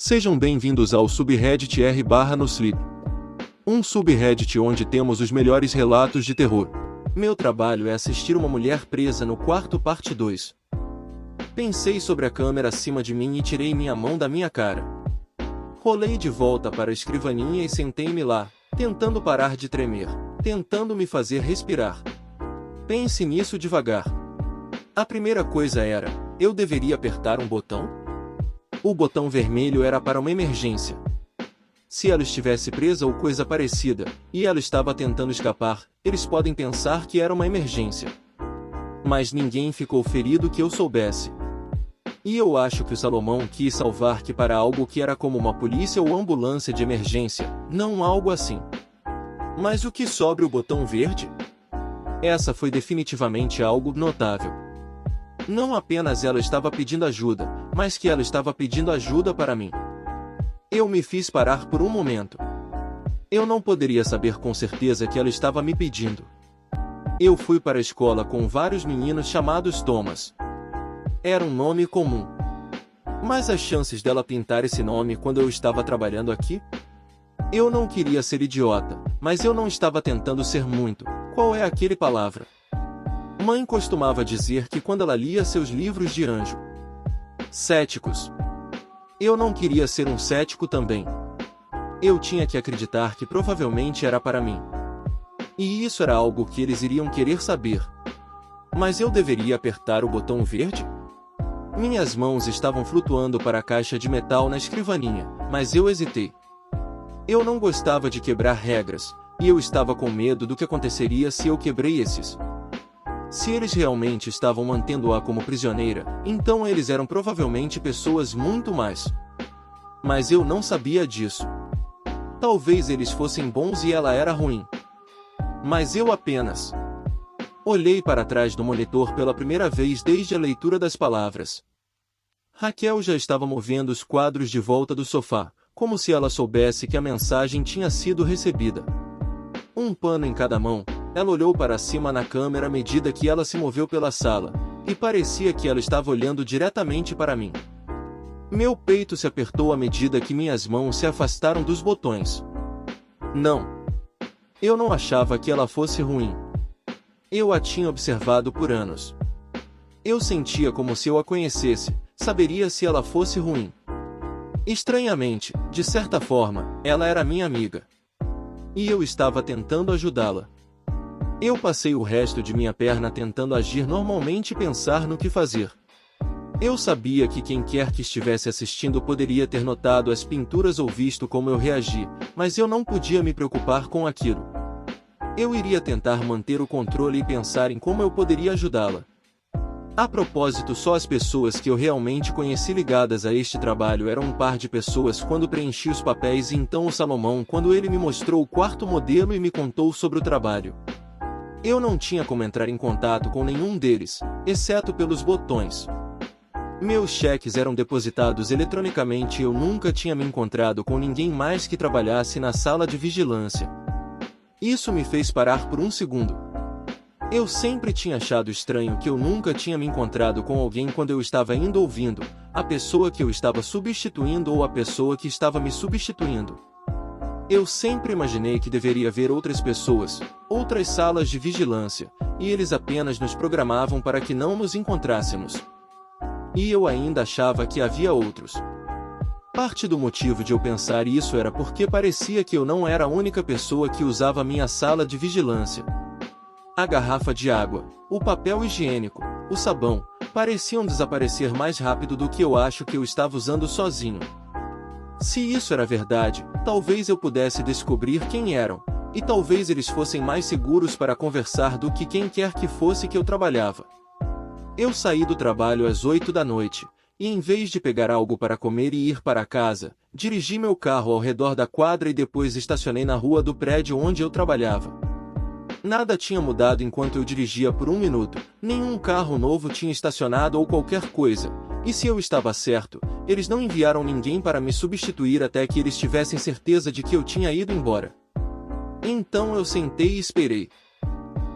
Sejam bem-vindos ao subreddit r/nosleep, um subreddit onde temos os melhores relatos de terror. Meu trabalho é assistir uma mulher presa no quarto parte 2. Pensei sobre a câmera acima de mim e tirei minha mão da minha cara. Rolei de volta para a escrivaninha e sentei-me lá, tentando parar de tremer, tentando me fazer respirar. Pense nisso devagar. A primeira coisa era, eu deveria apertar um botão? O botão vermelho era para uma emergência. Se ela estivesse presa ou coisa parecida, e ela estava tentando escapar, eles podem pensar que era uma emergência. Mas ninguém ficou ferido que eu soubesse. E eu acho que o Salomão quis salvar que para algo que era como uma polícia ou ambulância de emergência, não algo assim. Mas o que sobre o botão verde? Essa foi definitivamente algo notável. Não apenas ela estava pedindo ajuda, mas que ela estava pedindo ajuda para mim. Eu me fiz parar por um momento. Eu não poderia saber com certeza que ela estava me pedindo. Eu fui para a escola com vários meninos chamados Thomas. Era um nome comum. Mas as chances dela pintar esse nome quando eu estava trabalhando aqui? Eu não queria ser idiota, mas eu não estava tentando ser muito. Qual é aquele palavra? Mãe costumava dizer que quando ela lia seus livros de anjo. Céticos. Eu não queria ser um cético também. Eu tinha que acreditar que provavelmente era para mim. E isso era algo que eles iriam querer saber. Mas eu deveria apertar o botão verde? Minhas mãos estavam flutuando para a caixa de metal na escrivaninha, mas eu hesitei. Eu não gostava de quebrar regras, e eu estava com medo do que aconteceria se eu quebrei esses. Se eles realmente estavam mantendo-a como prisioneira, então eles eram provavelmente pessoas muito mais. Mas eu não sabia disso. Talvez eles fossem bons e ela era ruim. Mas eu apenas olhei para trás do monitor pela primeira vez desde a leitura das palavras. Raquel já estava movendo os quadros de volta do sofá, como se ela soubesse que a mensagem tinha sido recebida. Um pano em cada mão. Ela olhou para cima na câmera à medida que ela se moveu pela sala, e parecia que ela estava olhando diretamente para mim. Meu peito se apertou à medida que minhas mãos se afastaram dos botões. Não. Eu não achava que ela fosse ruim. Eu a tinha observado por anos. Eu sentia como se eu a conhecesse, saberia se ela fosse ruim. Estranhamente, de certa forma, ela era minha amiga. E eu estava tentando ajudá-la. Eu passei o resto de minha perna tentando agir normalmente e pensar no que fazer. Eu sabia que quem quer que estivesse assistindo poderia ter notado as pinturas ou visto como eu reagi, mas eu não podia me preocupar com aquilo. Eu iria tentar manter o controle e pensar em como eu poderia ajudá-la. A propósito, só as pessoas que eu realmente conheci ligadas a este trabalho eram um par de pessoas quando preenchi os papéis e então o Salomão quando ele me mostrou o quarto modelo e me contou sobre o trabalho. Eu não tinha como entrar em contato com nenhum deles, exceto pelos botões. Meus cheques eram depositados eletronicamente e eu nunca tinha me encontrado com ninguém mais que trabalhasse na sala de vigilância. Isso me fez parar por um segundo. Eu sempre tinha achado estranho que eu nunca tinha me encontrado com alguém quando eu estava indo ou vindo, a pessoa que eu estava substituindo ou a pessoa que estava me substituindo. Eu sempre imaginei que deveria haver outras pessoas, outras salas de vigilância, e eles apenas nos programavam para que não nos encontrássemos. E eu ainda achava que havia outros. Parte do motivo de eu pensar isso era porque parecia que eu não era a única pessoa que usava minha sala de vigilância. A garrafa de água, o papel higiênico, o sabão, pareciam desaparecer mais rápido do que eu acho que eu estava usando sozinho. Se isso era verdade, talvez eu pudesse descobrir quem eram, e talvez eles fossem mais seguros para conversar do que quem quer que fosse que eu trabalhava. Eu saí do trabalho às 8 da noite, e em vez de pegar algo para comer e ir para casa, dirigi meu carro ao redor da quadra e depois estacionei na rua do prédio onde eu trabalhava. Nada tinha mudado enquanto eu dirigia por um minuto, nenhum carro novo tinha estacionado ou qualquer coisa, e se eu estava certo, eles não enviaram ninguém para me substituir até que eles tivessem certeza de que eu tinha ido embora. Então eu sentei e esperei.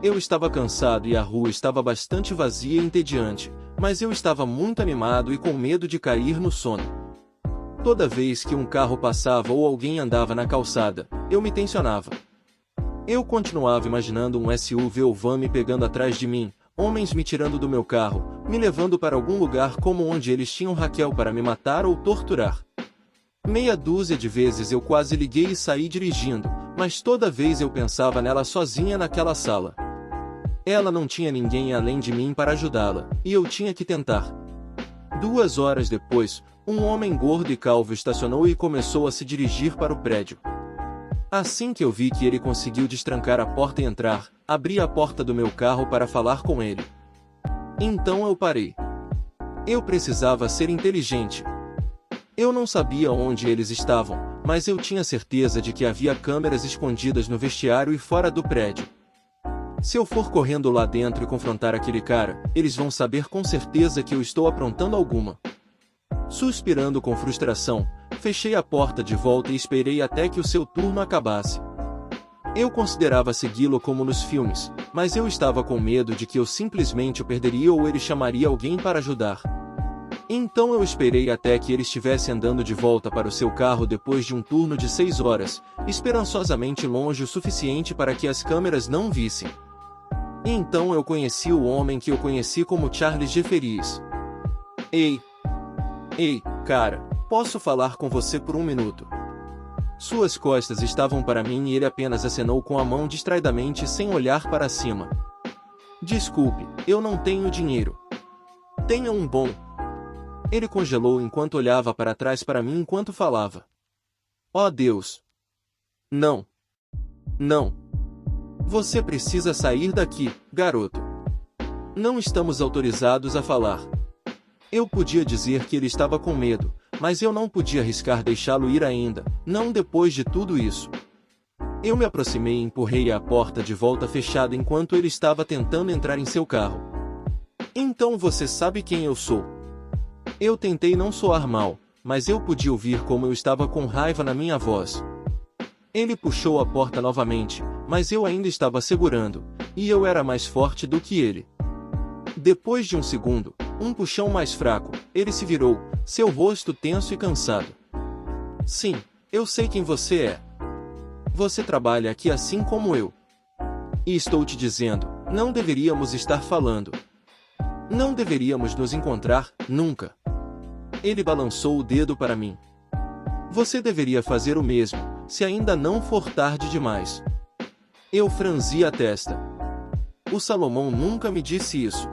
Eu estava cansado e a rua estava bastante vazia e entediante, mas eu estava muito animado e com medo de cair no sono. Toda vez que um carro passava ou alguém andava na calçada, eu me tensionava. Eu continuava imaginando um SUV ou van me pegando atrás de mim, homens me tirando do meu carro, me levando para algum lugar como onde eles tinham Raquel para me matar ou torturar. Meia dúzia de vezes eu quase liguei e saí dirigindo, mas toda vez eu pensava nela sozinha naquela sala. Ela não tinha ninguém além de mim para ajudá-la, e eu tinha que tentar. 2 horas depois, um homem gordo e calvo estacionou e começou a se dirigir para o prédio. Assim que eu vi que ele conseguiu destrancar a porta e entrar, abri a porta do meu carro para falar com ele. Então eu parei. Eu precisava ser inteligente. Eu não sabia onde eles estavam, mas eu tinha certeza de que havia câmeras escondidas no vestiário e fora do prédio. Se eu for correndo lá dentro e confrontar aquele cara, eles vão saber com certeza que eu estou aprontando alguma. Suspirando com frustração, fechei a porta de volta e esperei até que o seu turno acabasse. Eu considerava segui-lo como nos filmes, mas eu estava com medo de que eu simplesmente o perderia ou ele chamaria alguém para ajudar. Então eu esperei até que ele estivesse andando de volta para o seu carro depois de um turno de 6 horas, esperançosamente longe o suficiente para que as câmeras não vissem. E então eu conheci o homem que eu conheci como Charles Jefferies. Ei, cara, posso falar com você por 1 minuto? Suas costas estavam para mim e ele apenas acenou com a mão distraidamente sem olhar para cima. Desculpe, eu não tenho dinheiro. Tenha um bom. Ele congelou enquanto olhava para trás para mim enquanto falava. Oh Deus! Não! Não! Você precisa sair daqui, garoto. Não estamos autorizados a falar. Eu podia dizer que ele estava com medo, mas eu não podia arriscar deixá-lo ir ainda, não depois de tudo isso. Eu me aproximei e empurrei a porta de volta fechada enquanto ele estava tentando entrar em seu carro. Então você sabe quem eu sou. Eu tentei não soar mal, mas eu podia ouvir como eu estava com raiva na minha voz. Ele puxou a porta novamente, mas eu ainda estava segurando, e eu era mais forte do que ele. Depois de um segundo, um puxão mais fraco, ele se virou, seu rosto tenso e cansado. Sim, eu sei quem você é. Você trabalha aqui assim como eu. E estou te dizendo, não deveríamos estar falando. Não deveríamos nos encontrar, nunca. Ele balançou o dedo para mim. Você deveria fazer o mesmo, se ainda não for tarde demais. Eu franzi a testa. O Salomão nunca me disse isso.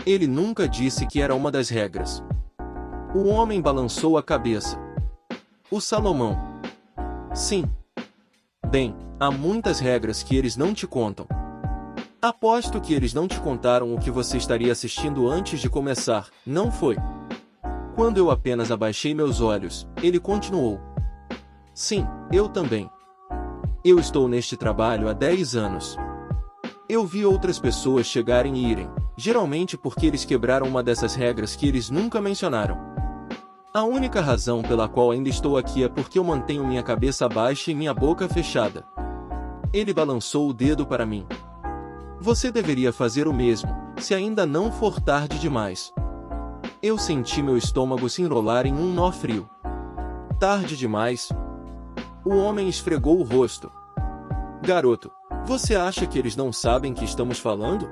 Ele nunca disse que era uma das regras. O homem balançou a cabeça. O Salomão. Sim. Bem, há muitas regras que eles não te contam. Aposto que eles não te contaram o que você estaria assistindo antes de começar, não foi? Quando eu apenas abaixei meus olhos, ele continuou. Sim, eu também. Eu estou neste trabalho há 10 anos. Eu vi outras pessoas chegarem e irem, geralmente porque eles quebraram uma dessas regras que eles nunca mencionaram. A única razão pela qual ainda estou aqui é porque eu mantenho minha cabeça baixa e minha boca fechada. Ele balançou o dedo para mim. Você deveria fazer o mesmo, se ainda não for tarde demais. Eu senti meu estômago se enrolar em um nó frio. Tarde demais? O homem esfregou o rosto. Garoto, você acha que eles não sabem que estamos falando?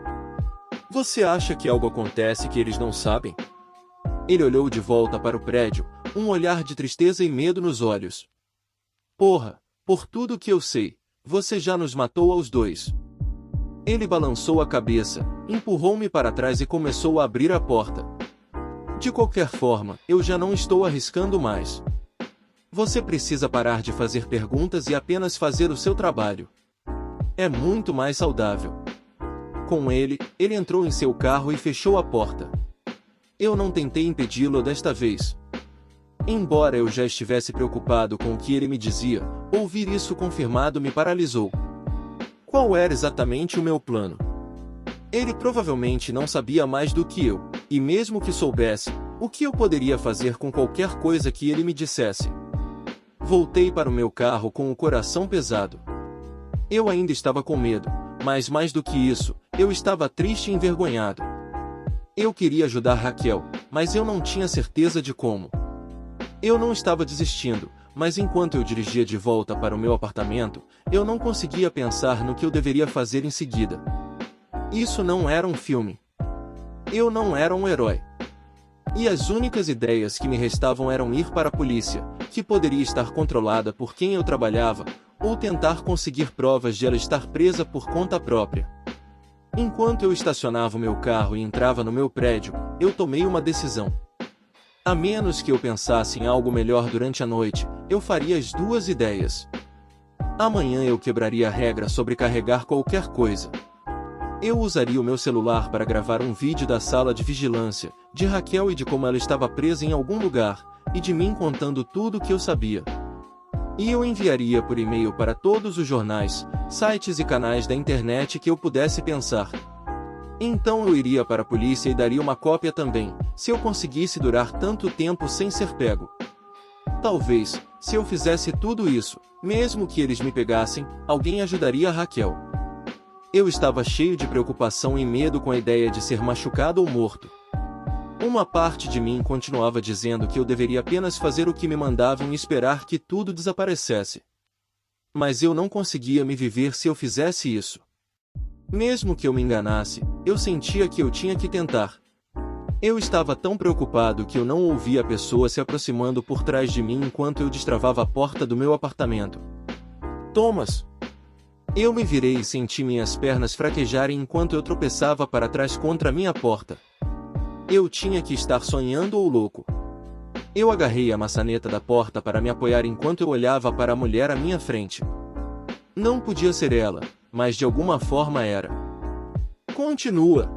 Você acha que algo acontece que eles não sabem? Ele olhou de volta para o prédio, um olhar de tristeza e medo nos olhos. Porra, por tudo que eu sei, você já nos matou aos dois. Ele balançou a cabeça, empurrou-me para trás e começou a abrir a porta. De qualquer forma, eu já não estou arriscando mais. Você precisa parar de fazer perguntas e apenas fazer o seu trabalho. É muito mais saudável. Com ele entrou em seu carro e fechou a porta. Eu não tentei impedi-lo desta vez. Embora eu já estivesse preocupado com o que ele me dizia, ouvir isso confirmado me paralisou. Qual era exatamente o meu plano? Ele provavelmente não sabia mais do que eu, e mesmo que soubesse, o que eu poderia fazer com qualquer coisa que ele me dissesse? Voltei para o meu carro com o coração pesado. Eu ainda estava com medo, mas mais do que isso, eu estava triste e envergonhado. Eu queria ajudar Raquel, mas eu não tinha certeza de como. Eu não estava desistindo, mas enquanto eu dirigia de volta para o meu apartamento, eu não conseguia pensar no que eu deveria fazer em seguida. Isso não era um filme. Eu não era um herói. E as únicas ideias que me restavam eram ir para a polícia, que poderia estar controlada por quem eu trabalhava, ou tentar conseguir provas de ela estar presa por conta própria. Enquanto eu estacionava o meu carro e entrava no meu prédio, eu tomei uma decisão. A menos que eu pensasse em algo melhor durante a noite, eu faria as duas ideias. Amanhã eu quebraria a regra sobre carregar qualquer coisa. Eu usaria o meu celular para gravar um vídeo da sala de vigilância, de Raquel e de como ela estava presa em algum lugar, e de mim contando tudo o que eu sabia. E eu enviaria por e-mail para todos os jornais, sites e canais da internet que eu pudesse pensar. Então eu iria para a polícia e daria uma cópia também, se eu conseguisse durar tanto tempo sem ser pego. Talvez, se eu fizesse tudo isso, mesmo que eles me pegassem, alguém ajudaria a Raquel. Eu estava cheio de preocupação e medo com a ideia de ser machucado ou morto. Uma parte de mim continuava dizendo que eu deveria apenas fazer o que me mandavam e esperar que tudo desaparecesse. Mas eu não conseguia me viver se eu fizesse isso. Mesmo que eu me enganasse, eu sentia que eu tinha que tentar. Eu estava tão preocupado que eu não ouvia a pessoa se aproximando por trás de mim enquanto eu destravava a porta do meu apartamento. Thomas! Eu me virei e senti minhas pernas fraquejarem enquanto eu tropeçava para trás contra a minha porta. Eu tinha que estar sonhando ou louco. Eu agarrei a maçaneta da porta para me apoiar enquanto eu olhava para a mulher à minha frente. Não podia ser ela, mas de alguma forma era. Continua.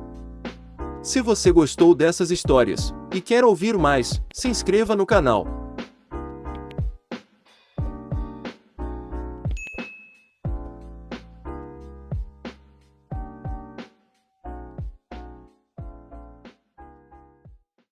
Se você gostou dessas histórias e quer ouvir mais, se inscreva no canal.